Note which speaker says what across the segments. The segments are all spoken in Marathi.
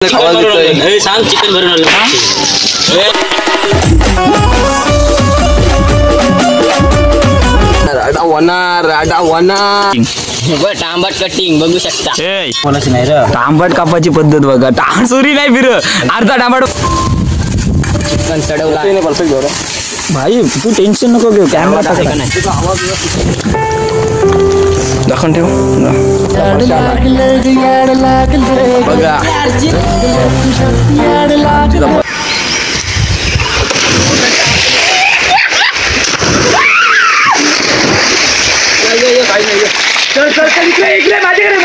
Speaker 1: सांग चिकन भरून आलं
Speaker 2: राडा वना
Speaker 1: तांबट कटिंग बघू शकता.
Speaker 2: कोणाची नाही रे
Speaker 3: तांबट कापाची पद्धत बघा. टांगसुरी नाही फिर अर्धा तांबट
Speaker 1: चिकन चढवला
Speaker 2: परफेक्ट बरं
Speaker 3: भाई तू टेन्शन नको घेऊ. कॅमेरा टाका दाखवून ठेव
Speaker 2: बघा. इकडे माझ्याकडे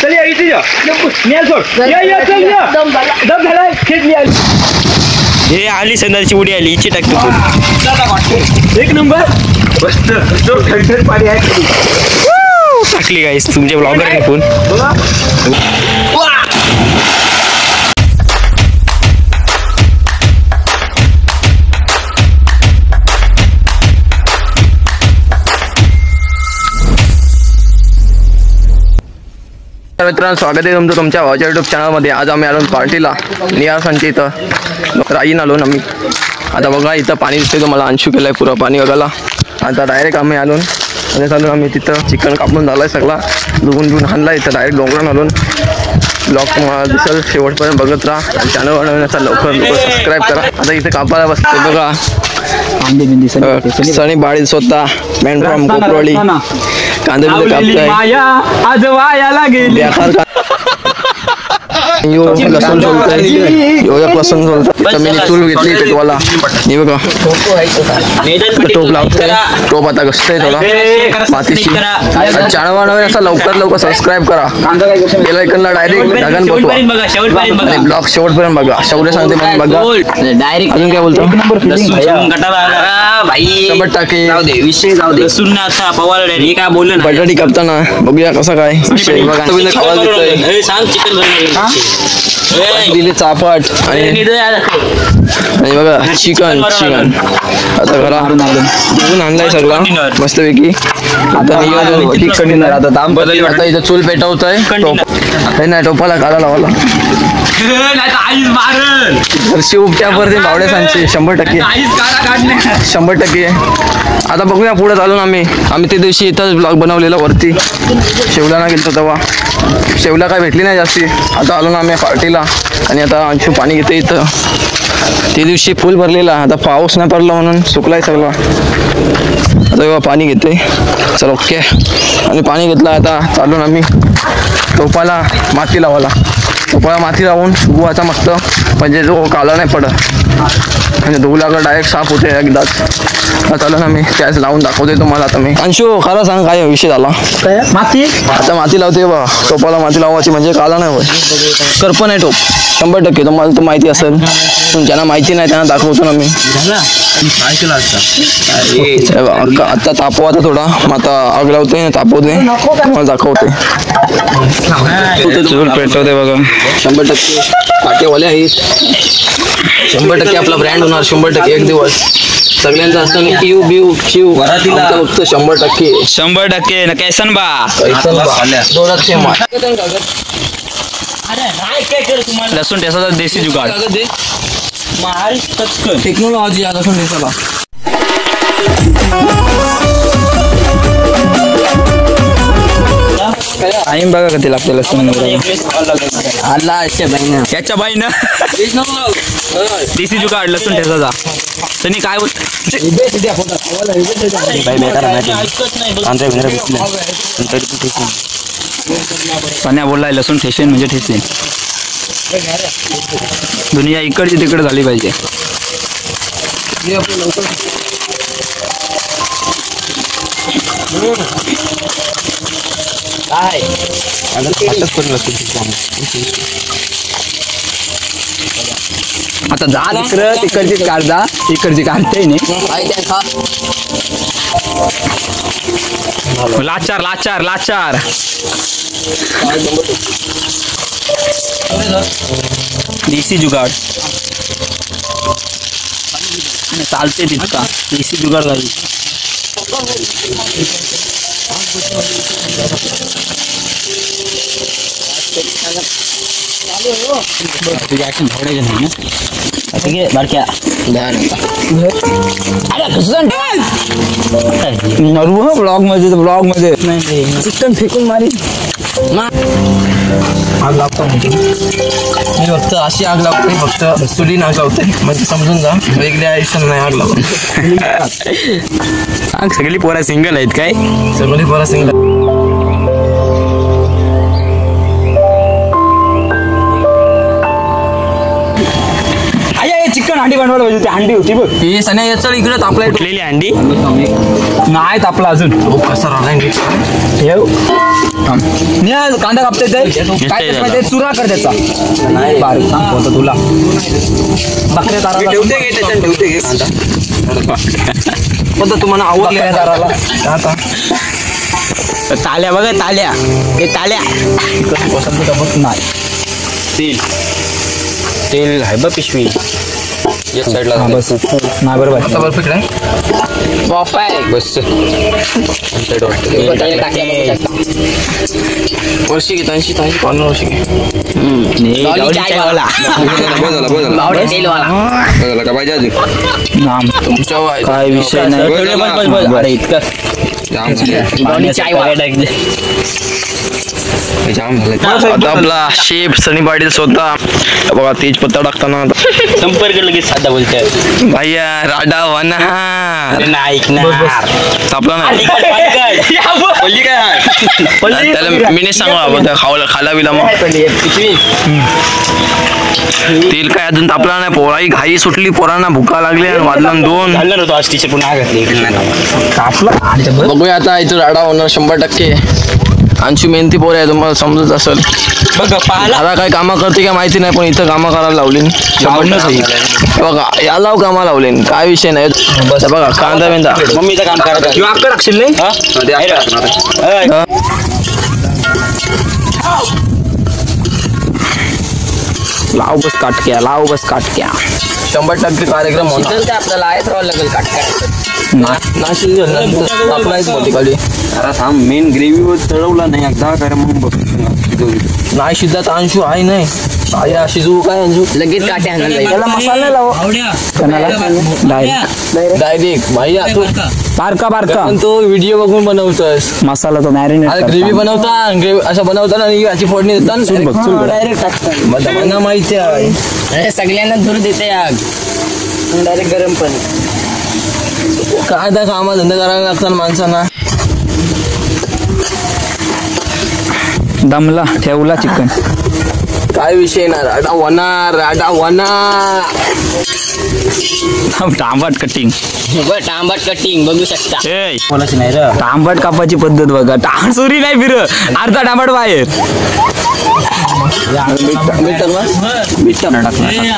Speaker 2: चल या इथे जा मिळाल सोड या चल या दम झालाय खेच मिळाल.
Speaker 3: हे आली संध्याची उडी आली इची टाकतो तू.
Speaker 2: एक नंबर मस्त जो थंड पाणी आहे
Speaker 3: टाकली गाईस तुमचे ब्लॉगर आहे फोन.
Speaker 2: मित्रांनो स्वागत आहे तुमचं तुमच्या भावाच्या यूट्यूब चॅनलमध्ये. आज आम्ही आलो पार्टीला नियासांच्या इथं राहीन आलो आम्ही. आता बघा इथं पाणी दिसते तुम्हाला. अंशू केलं आहे पुरा पाणी बघायला. आता डायरेक्ट आम्ही आलो आणि चालून आम्ही तिथं चिकन कापून झाला आहे सगळा धुवून घेऊन आणला. इथं डायरेक्ट डोंगरान आलो. ब्लॉग तुम्हाला दिसेल शेवटपर्यंत बघत राहा आणि चॅनल बनवण्याचा लवकर सबस्क्राईब करा. आता इथे कापायला बसते बघा सनी बाळी स्वतः मॅन फ्रॉम कोपरवाडी. कांदे कापताय
Speaker 3: आज वायाला गेली.
Speaker 2: लसूण सोलतोय लसूण सोलतोय. मी चूल घेतली पेटवाला. हे बघा टोप लावतोय. टोप आता कसतंय थोडा मातीशी. चॅनल बनवण्याचा लवकर सबस्क्राईब करा. बेल आयकॉनला डायरेक्ट ढगान पोचवा आणि ब्लॉग शेवटपर्यंत बघा. शौर्य सांगते म्हणून बघा.
Speaker 1: डायरेक्ट
Speaker 2: अजून काय बोलतो
Speaker 1: भाई
Speaker 2: 100%
Speaker 1: विषय जाऊ दे. लसूण आता पवार डायरेक्ट काय बोललं ना
Speaker 2: बटाटी कापताना बघूया कसा काय
Speaker 1: सांग चिकन भरून
Speaker 2: दिले चापट आणि बघा चिकन आता घरा धुवून आणलाय सगळा मस्तपैकी. आता ठीक कंटिन्यू आता इथं चूल पेटवतोय. नाही टोपाला काढा लावाला घरची उपट्यावरती भावड्यासांची 100%. आता बघूया पुढे चालून आम्ही त्या दिवशी इथंच ब्लॉग बनवलेला वरती शेवला गेलतो तेव्हा. शेवला काय भेटली नाही जास्ती. आता आलो ना आम्ही पार्टीला आणि आता अंशू पाणी घेते इथं. त्या दिवशी फुल भरलेला. आता पाऊस नाही पडला म्हणून सुकलाय सगळा. आता तेव्हा पाणी घेते चल ओके. आणि पाणी घेतलं. आता चालून आम्ही टोपाला माती लावायला. टोपाला माती लावून धुवायचा मस्त म्हणजे जो काला नाही पडत म्हणजे धुवल्याकडे डायरेक्ट साफ होते एकदाच. चालून आम्ही त्याच लावून दाखवते तुम्हाला. आता मी अंशू खरं सांग काय विषय झाला
Speaker 3: माती.
Speaker 2: आता माती लावते बा टोपाला माती लावायची म्हणजे काला नाही होत. करपण आहे टोप 100%. तुम्हाला तर माहिती असेल पण ज्यांना माहिती नाही त्यांना दाखवतो ना मी. आता तापवा आता थोडा मग आता आग लावते तापवते मला दाखवते. चूल पेटवते बघा 100% काटेवाले आहेत. 100% आपला ब्रँड होणार 100%. एक दिवस सगळ्यांचं असतं ना किव बिव शिव फक्त 100%.
Speaker 3: कैसन बा लसूण ठेसाचा देसी जुगाड
Speaker 2: टेक्नॉलॉजी लसूण ठेसाला.
Speaker 3: टाइम बघा कधी लागते लसूण.
Speaker 1: याच्या बाईनं
Speaker 3: देसी जुगाड लसूण ठेसाचा. त्यांनी काय बोल सन्या बोललाय लसूण ठेसेन म्हणजे ठेसेन. दुनिया इकडची तिकडे झाली पाहिजे. आता जा तिकडं तिकडची काढा इकडची काढते लाचार लाचार लाचार. देसी जुगाड चालते तितका. देसी जुगाड झाली.
Speaker 1: ब्लॉग मध्ये चिकन फेकून मारी
Speaker 2: आग लावतो मी फक्त अशी आग लावते, फक्त चुलीन आग लावते, म्हणजे समजून जा वेगळ्या आयुष्यात नाही आग लावत.
Speaker 3: सगळी पोरा सिंगल आहेत काय?
Speaker 2: सगळी बरा सिंगल.
Speaker 1: चिकन हांडी बनवायला पाहिजे. हांडी होती बघ
Speaker 2: हे सण्या चल इकडे तापलाय.
Speaker 3: कुठलेली अंडी
Speaker 1: नाही तापला अजून.
Speaker 2: कसा राहिलाय
Speaker 1: कांदा कापते काय ते चुरा कर त्याचा. नाही बारीक सांग होतं तुला. बकऱ्या ताराला
Speaker 2: ठेवते घे कांदा तुम्हाला आवडल्या ताराला आता
Speaker 3: ताल्या बघा ताल्या. हे ताल्या
Speaker 2: पसंत बघ नाही.
Speaker 3: तेल तेल आहे बघ पिशवी एक साईडला.
Speaker 1: बस नाही बरोबर.
Speaker 2: आता बर्फ इकडे
Speaker 3: बॉफ आहे बस.
Speaker 2: वर्षी घेत 80-50 वर्षी घे. का पाहिजे अजून
Speaker 1: काय विषय नाही. इतकं
Speaker 2: आता आपला शेफ सनी पाटील स्वतः बघा तेज पत्ता टाकताना
Speaker 3: संपर्क लगेच साधा बोलतोय.
Speaker 2: भैया राडा वना
Speaker 3: नाही ऐकणार.
Speaker 2: तापला नाही त्याला मी नाही सांगू खाला बिला मग. तेल काय अजून तापला नाही. पोराही घाई सुटली, पोरांना भुका लागली आणि वाजलं 2
Speaker 3: घालणार होतो आज टीशर्ट पुन्हा घातली.
Speaker 2: बघूया आता इथं राडा होणार 100%. आमची मेहनती पोर आहे, तुम्हाला समजत असेल.
Speaker 3: बघ पाहिला
Speaker 2: आता काय कामं करते काय माहिती नाही, पण इथं कामं करायला लावली. बघा या लाव कामा लावले, काय विषय नाही. बघा कांदा बिंदा
Speaker 3: मम्मीचं काम करायचं.
Speaker 1: लाव बस काटक्या, लाव बस काटक्या.
Speaker 2: 100% कार्यक्रम होणार.
Speaker 1: आपल्याला आहेच राहावं लागेल काटक्या.
Speaker 3: थांब मेन ग्रेव्ही तळवला नाही एकदा कर मग बघ.
Speaker 2: नाही शिजत अंशू आहे नाही आया शिजवू काय अंशू
Speaker 1: लगेच काटे आणायला
Speaker 2: त्याला मसाला लाव. डायरेक्ट भैया तू
Speaker 1: बारका बारका
Speaker 2: तो व्हिडिओ बघून बनवतोस.
Speaker 1: मसाला तो मॅरिनेट
Speaker 2: ग्रेव्ही बनवता ग्रेव्ही असं बनवता आणि याची फोडणी देतात
Speaker 1: डायरेक्ट टाकतात.
Speaker 2: मला माहिती आहे.
Speaker 1: सगळ्यांना धूर देते आग डायरेक्ट गरम पण.
Speaker 2: काय त्या कामा धंदा करायला लागतात माणसांना.
Speaker 1: दमला ठेवला चिकन.
Speaker 2: काय विषय ना राडा होणार राडा होणार.
Speaker 1: तांबट कटिंग
Speaker 3: तांबट कटिंग बघू शकता.
Speaker 1: तांबट कापाची पद्धत बघा. सुरी नाही फिर अर्धा तांबट बाहेर.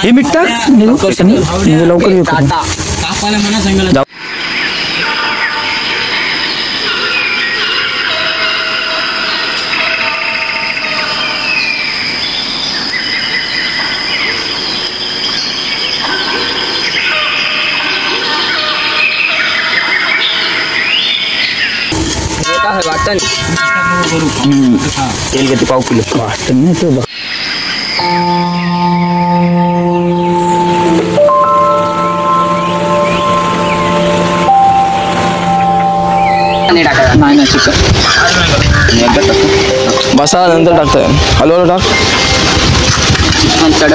Speaker 1: हे मीठ टाक लवकर येतो. वाटण तेल किती पाव किलो वाटण नाही तो बघ. नाही चिकन
Speaker 2: बसा नंतर टाकतोय. हॅलो टाक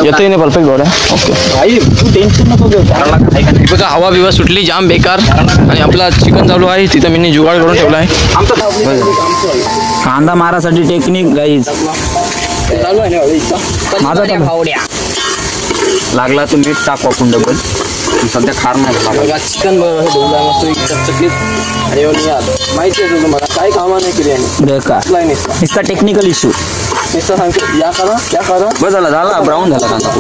Speaker 2: येतोय नाही परफेक्ट गोड आहे. ओके
Speaker 1: टेन्शन नको घेऊ.
Speaker 2: बघा हवा बिवा सुटली जाम बेकार आणि आपला चिकन चालू आहे. तिथं मी जुगाड करून ठेवला आहे.
Speaker 1: कांदा मारासाठी टेक्निक गाईज माझा लागला तो मीठ टाकू आपण डबल. सध्या खार नाही
Speaker 2: चिकन माहिती आहे तुम्हाला काय कामा नाही केली
Speaker 1: बेकार. नुसता टेक्निकल इश्यू.
Speaker 2: नुसतं सांगतो या करा त्या करा.
Speaker 1: बस झाला ब्राऊन झाला कांदा.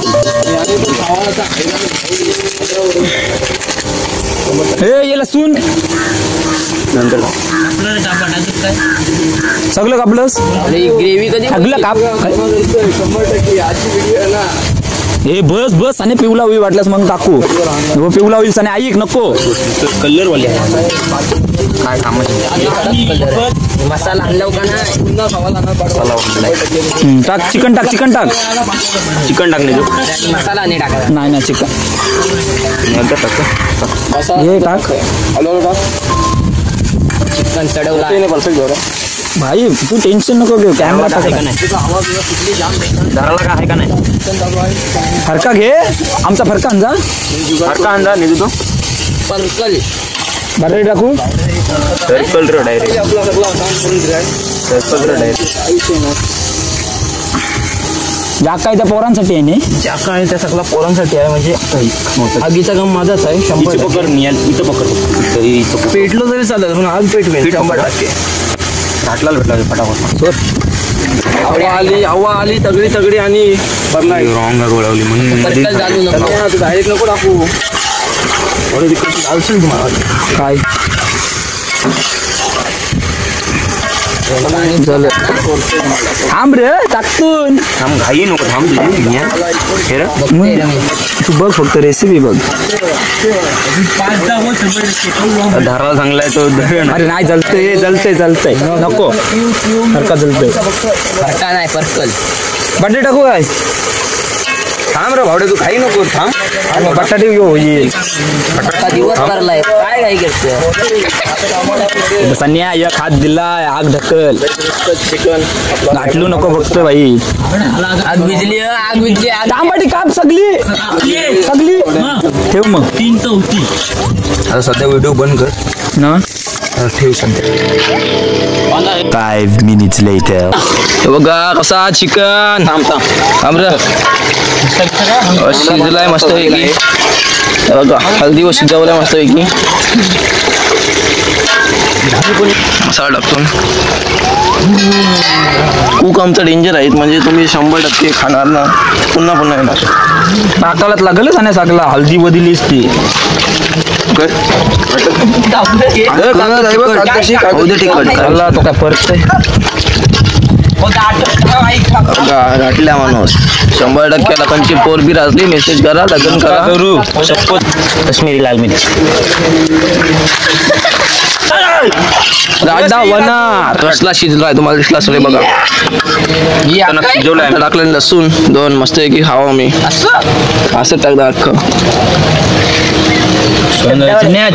Speaker 1: हे याला सून नंतर सगळं कापलंस.
Speaker 2: ग्रेव्ही कधी
Speaker 1: सगळं काप.
Speaker 2: 100% आजची व्हिडिओ आहे ना.
Speaker 1: हे बस बस आणि पिवला होई वाटल्यास मग टाकू. पिवला होईल आणि ऐक नको
Speaker 3: कलर वाले
Speaker 2: काय कामाची
Speaker 1: मसाला आणला का नाही
Speaker 4: टाक चिकन टाक
Speaker 3: चिकन टाकणे
Speaker 1: मसाला नाही टाका
Speaker 4: नाही ना चिकन हे टाक
Speaker 1: चिकन चढवला
Speaker 4: भाई तू टेन्शन नको घेऊ कॅमेरा टाक
Speaker 3: धराला काय आहे का नाही
Speaker 4: फरका घे आमचा फरका अंजा
Speaker 3: फरका अंदा नाही तो
Speaker 1: पर्कल
Speaker 4: बटाटे टाकू
Speaker 3: सर्कल रे डायरेक्ट
Speaker 4: या काय त्या पोरांसाठी आहे नी
Speaker 2: चाका आहे त्या सगळ्या पोरांसाठी आहे म्हणजे आगीचा काम माझाच आहे 100
Speaker 3: पकड इथं पकड इथं
Speaker 2: पेटलो तरी चालेल पण आग पेटवेल 100%.
Speaker 3: घाटला भेटला फटाफट
Speaker 2: हवा आली तगडी आणि
Speaker 3: रॉंग गोळवली म्हणून
Speaker 1: पर्कल घालू नको
Speaker 2: डायरेक्ट नको टाकू थोडं तिकडे चालशील तुम्हाला
Speaker 4: काय
Speaker 2: झालं
Speaker 4: थांब रे टाकतून
Speaker 3: थांब घाई नको थांब तुझी
Speaker 4: तू बघ फक्त रेसिपी बघ
Speaker 3: धाराला चांगला आहे तो
Speaker 4: अरे नाही जलतंय नको फरका जलतंय
Speaker 1: फरका नाही पर्कल
Speaker 4: बटाटे टाकू काय
Speaker 3: थांब रे भावडे तू खाई नको थांब
Speaker 4: अरे मग बटाटे घेऊ येईल
Speaker 1: फरका दिवस करलाय काय काय करते
Speaker 4: सन्या एक हात दिला आग ढकल
Speaker 2: चिकन
Speaker 4: घाटलू नको फक्त भाई
Speaker 1: आग भिजली आग
Speaker 4: तांबाटी काप सगली ठेव मग
Speaker 3: आता सध्या व्हिडिओ बंद कर
Speaker 4: ना
Speaker 3: ठेव सध्या
Speaker 5: 5 minutes later.
Speaker 2: हे बघा कसा चिकन थांब रे शिजलाय मस्त पैकी हे बघा हळदी व शिजवलाय मस्त पैकी मसाला टाकतो कूक आमचा डेंजर आहेत म्हणजे तुम्ही 100% खाणार ना पुन्हा येणार
Speaker 4: टाकायला लागलच आणि सगळा हल्दी बदलीस ती खाल्ला तो काय परत
Speaker 2: घाटल्या माणूस 100% लोकांची पोर बी राजली मेसेज करा लग्न करा
Speaker 3: करू शपथ काश्मीरी लाल मिरची
Speaker 2: राजा वना रसला शिजलाय तुम्हाला दिसला असेल बघा
Speaker 3: शिजवलाय
Speaker 2: टाकलं लसूण 2 मस्त आहे की खावा मी असं टाकदा अख्खं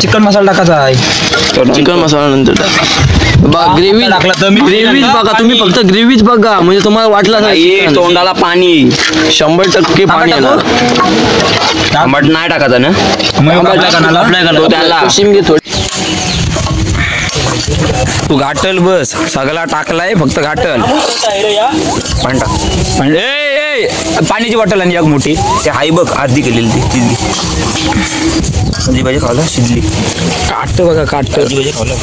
Speaker 4: चिकन मसाला टाकायचा आहे
Speaker 2: चिकन मसाला नंतर ग्रेव्ही ग्रेव्हीच बघा तुम्ही फक्त ग्रेव्हीच बघा म्हणजे तुम्हाला वाटलं नाही
Speaker 3: तोंडाला पाणी
Speaker 2: 100% पाणी येणार
Speaker 3: टमाट नाही टाकायचा ना
Speaker 2: त्याला कोशिंबीर थोडी
Speaker 4: तू घाटल बस सगळा टाकलाय फक्त घाटल
Speaker 3: पाणी टाक
Speaker 4: पाण्याची बॉटल आणि एक मोठी
Speaker 3: ते हाई बघ आधी केलेली ती शिजली भाजी खावला शिजली
Speaker 4: काट बघा काट
Speaker 3: भाजी खावला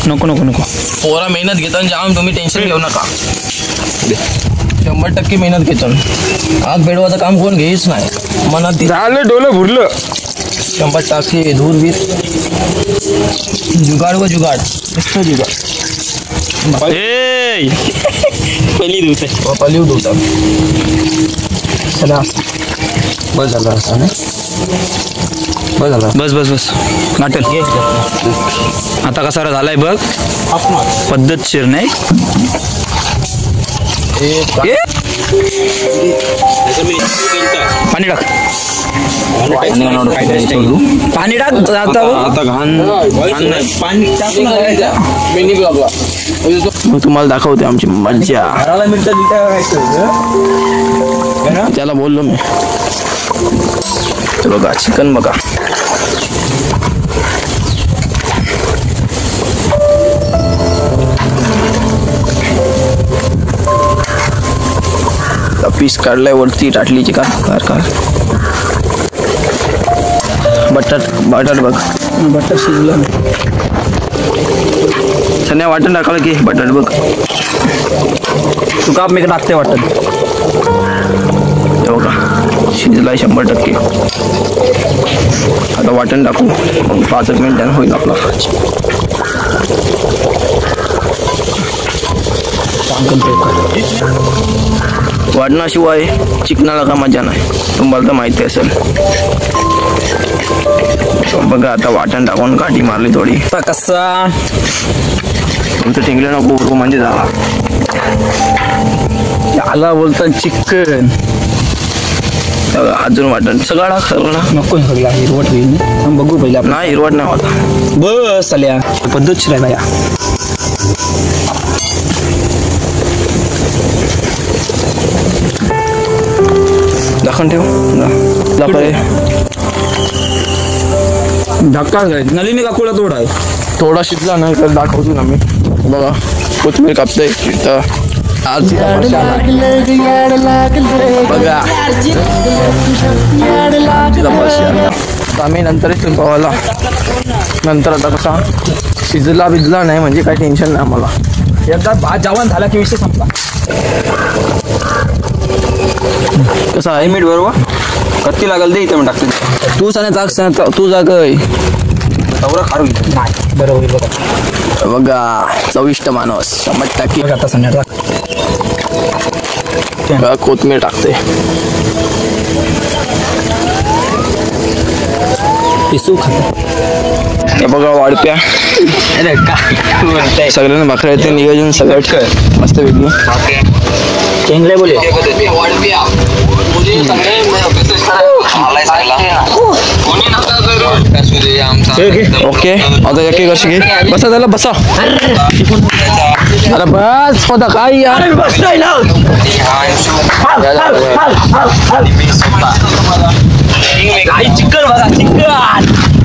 Speaker 4: नको
Speaker 2: पोरा मेहनत घेताना जाम तुम्ही टेन्शन घेऊ नका 100% मेहनत घेतो आग बेडवाचं काम कोण घेईच नाही मनात
Speaker 4: झालं डोलं भुरलं
Speaker 2: 100% धूरवीर जुगाड व जुगाड नुसतं जुगाड
Speaker 3: पहिली दिवस
Speaker 2: पलिव होता चला
Speaker 3: बस झाला असं ना बस झाला
Speaker 4: बस घाटल आता कसा झालाय बघ पद्धतशीर नाही पाणी टाक पाणी टाक
Speaker 3: आता घाण
Speaker 2: मग तुम्हाला दाखवते आमची मज्जा त्याला बोललो मी बघा चिकन बघा पीस काढलाय वरती टाटलीची का बटाट बघ
Speaker 4: बटर शिजलं
Speaker 2: सन्या वाटण टाकलं की बटाट बघ
Speaker 4: तू काप मी टाकते वाटत
Speaker 2: बघा शिजलाय 100%. आता वाटण टाकू 5 मिनिटांनी होईल आपला वाटणाशिवाय चिकनाला का मजा नाही तुम्हाला तर माहिती असेल बघा आता वाटण टाकून काठी मारली थोडी.
Speaker 1: आता कसा
Speaker 2: तुमचं टिंगलं नको उडकू म्हणजे झाला.
Speaker 1: आला बोलतात चिकन.
Speaker 2: अजून वाटण सगळा सगळं
Speaker 1: नको सगळा हिरवट होईल. बघू पहिले आपण.
Speaker 2: नाही हिरवट नाही होता.
Speaker 1: बस आल्या पद्धतशीर आहे बाया.
Speaker 2: दाखवून ठेव
Speaker 1: धक्का नलिनी काकूला तोड आहे.
Speaker 2: थोडा शिजला नाही तर दाखवतो ना मी. बघा कोथिंबीर कापतोय इथं. आज बघा आम्ही नंतरच पावाला. नंतर आता कसा शिजला भिजला नाही म्हणजे काही टेन्शन नाही आम्हाला.
Speaker 1: एकदा भात जेवण झाला की विषय संपला.
Speaker 2: कसं आहे मीठ बरोबर कत्ती लागल दे इथे मी टाकतो. तू सांग तू जाग
Speaker 1: तेवढं खारू नाही बरोबर. बघा
Speaker 2: बघा चविष्ट माणूस 100%.
Speaker 1: आता संध्याकाळ
Speaker 2: कोथमीर टाकते.
Speaker 1: पिसू खाते.
Speaker 2: बघा वाढप्या सगळ्यांना भाकऱ्या येते. नियोजन सगळं मस्त वेगळी.
Speaker 1: चेंगले बोले
Speaker 2: ओके आता एक वर्ष घे. बसा त्याला बसा. अरे बस पता काय यार
Speaker 3: चिकन बघा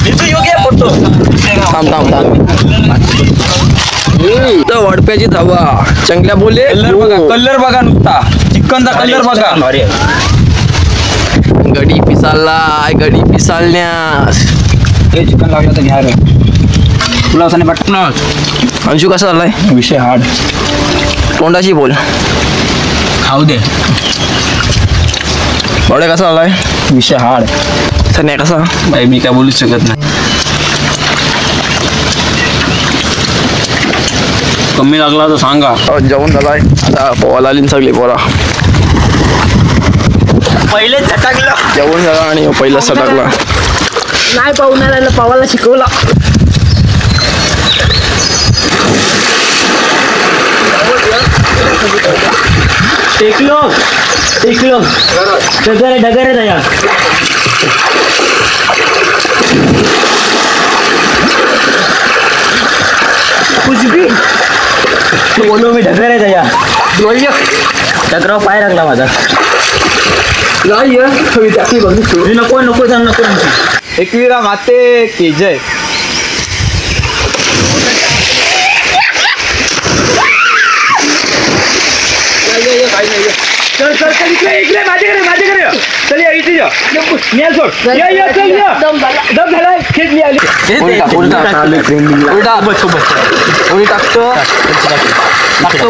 Speaker 3: चिकन योग्य पडतो.
Speaker 2: थांब थांब थांब. वडप्याची धावा चांगल्या बोले.
Speaker 1: कलर बघा नुसता चिकनचा कलर बघा.
Speaker 2: गडी पिसाळला गडी पिसाळण्यास.
Speaker 1: चिकन लागलं तर घ्या रे. तुला असं नाही पटणार.
Speaker 2: अंशू कसा झालाय
Speaker 1: विषय हार्ड.
Speaker 2: तोंडाशी बोल.
Speaker 1: खाऊ दे.
Speaker 2: बडे कसा झालाय
Speaker 1: विषय हार्ड.
Speaker 2: नाही कसा
Speaker 1: बाई मी काय बोलूच शकत नाही. कमी लागला तर सांगा.
Speaker 2: जेवण झालाय आता पोवाला आली सगळी पोरा.
Speaker 3: पहिले झटाकलं
Speaker 2: जेवण झालं आणि पहिला सटाकला.
Speaker 3: नाही पाहुण्याला पावाला शिकवला. टेकलो डगरे दया कुछ भी बोलो मी ढगरे दया टकराव पाय लागला माझा. नको नको जाण नको.
Speaker 1: एकविरा माते की जय.
Speaker 3: चल इकडे माझ्याकडे चल या इथे या. मी आलो सोड. या चल या. दम झालाय खेच मी आली.
Speaker 2: उलटा उडी टाकतो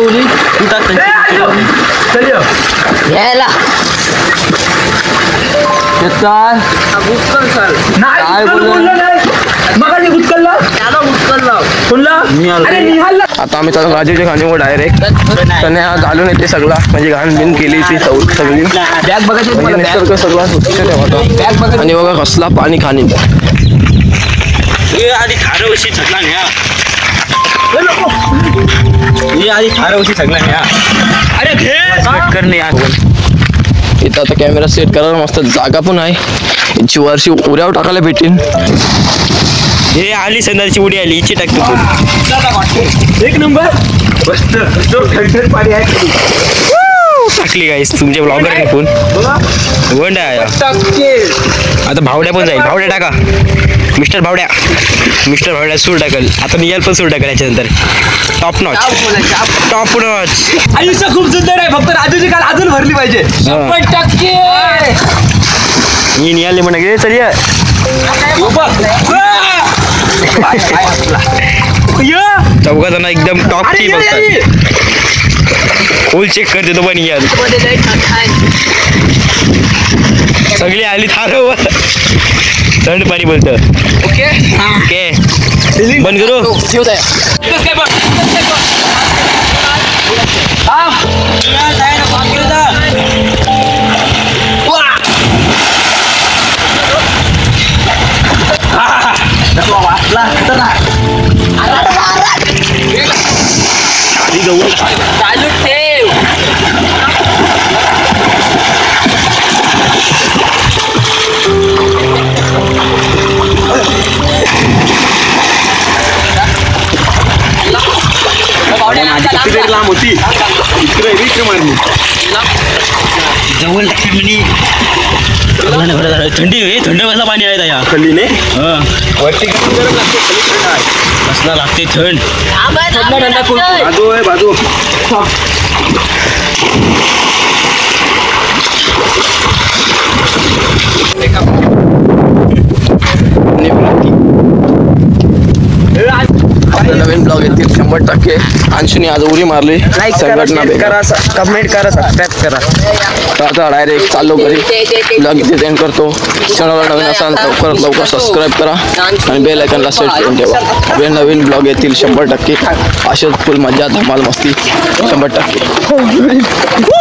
Speaker 2: उडी तू टाकतो.
Speaker 3: चल या.
Speaker 2: घ्यायला
Speaker 3: नाही बोललो नाही. मग आधी उचलला
Speaker 2: आता आम्ही त्याला राजूच्या खाणीवर डायरेक्ट त्याने घालून येते सगळा म्हणजे घाण बिन केली ती सगळी.
Speaker 1: बॅग बघायची
Speaker 2: निसर्ग सगळा स्वच्छ ठेवतो. आणि बघा कसला पाणी खाणी.
Speaker 3: आधी खारं उशी सगळा न्या. आधी खारं उशी सगळा न्या. अरे घे करणे
Speaker 2: इथं आता कॅमेरा सेट करायला मस्त जागा पण आहे. याची वर्षी उड्यावर टाकायला भेटेन.
Speaker 3: हे आली संध्याची उडी आली इची टाकतो तू. एक नंबर मस्त पाणी आहे. टाकली गाईस तुमचे ब्लॉगर आहे फोन. वंड आहे आता. भावड्या पण जाईल. भावड्या टाका. मिस्टर भावड्या सूर टाकल. आता नियाल पण सूर टाकल याच्यानंतर. Top notch. आयुष्य खूप सुंदर आहे. फक्त राजूची काल अजून भरली पाहिजे. 100% मी नियाले म्हणा गे चल या. चौघा जण एकदम टॉपची बघतात. फुल चेक करते तो पण याल. सगळी आली थारवर. थंड पाणी बोलत. ओके बंद करू. लांब होती इकडे मारली जवळ थंडी थंड कसला पाणी आहे या खाली ने वरती गरम लागते खाली थंड आहे कसला लागते थंड बाजू आहे बाजू
Speaker 2: नवीन ब्लॉग येतील 100%. अंशुनी आज उडी मारली संघटना
Speaker 1: कमेंट करा सबस्क्राईब करा.
Speaker 2: आता डायरेक्ट चाललो घरी. ब्लॉग इथे एंड करतो. चॅनलला नवीन असाल लवकरात लवकर सबस्क्राईब करा आणि बेल आयकॉनला सेट करून ठेवा. आपले नवीन ब्लॉग येतील 100%. असेच फुल मजा धमाल मस्ती 100%.